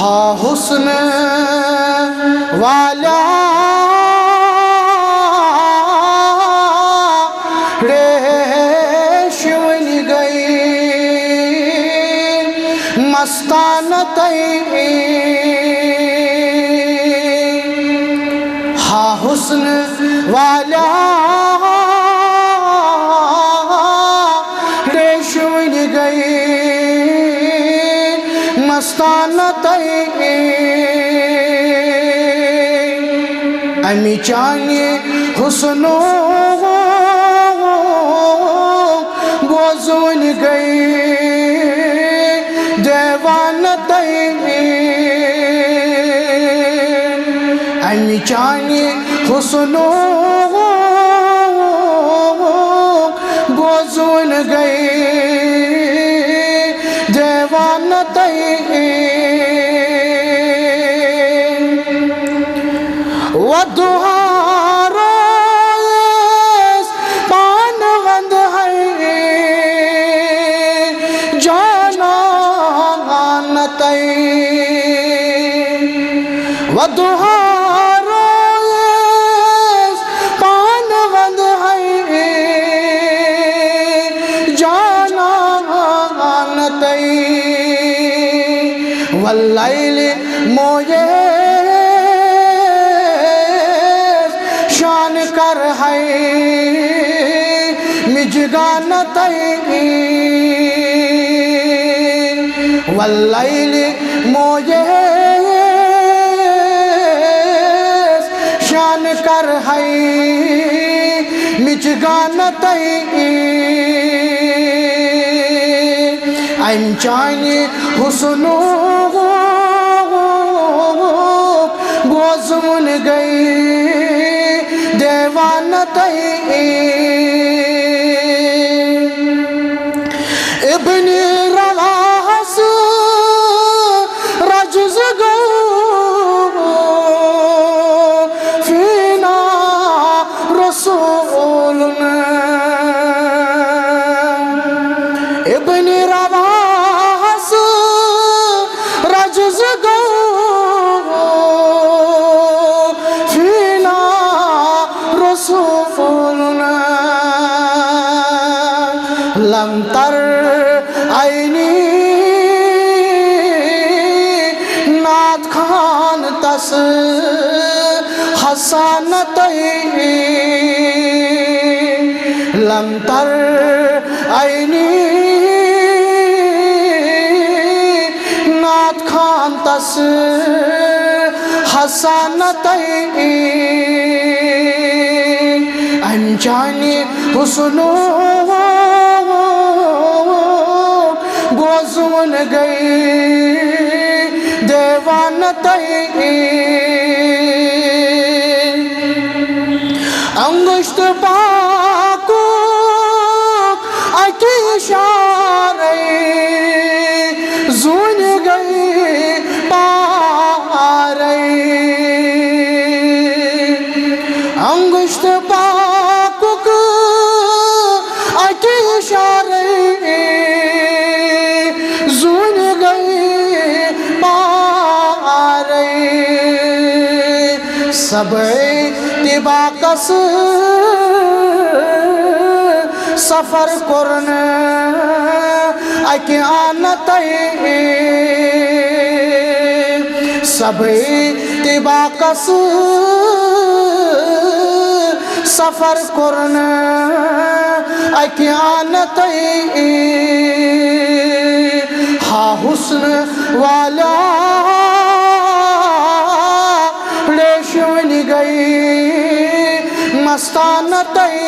ہاں حسن والا ریشون گئی مستانتیں ہاں حسن والا ریشون گئی مستانتیں امی چانی حسنو بوزون گئی دیوانتیں امی چانی حسنو بوزون گئی دیوانتیں ودھا روز پانوند ہے جانانتیں ودھا روز پانوند ہے جانانتیں واللیل مویے شان کر ہے مجگانتیں واللیل مویے شان کر ہے مجگانتیں انچانی حسنو بوزون گئی دیوانتیں ابن رواس رجز گو فینا رسولنا ابن رواس رجز گو رسولنا لم تر عینی نعت خان تس حسانتیں لم تر عینی نعت خان تس حسانتیں انچانی حسنو بوزون گئی دیوانتیں انگشت پاکو اکی اشارے زون گئی پارے انگشت پاکو اکی اشارے زون گئی پارے سب اتباقس سفر کرنے اکی آنتیں سب اتباقس سفر کرنے اکی آنتیں ہاں حسن والا ریشون گئی مستانتیں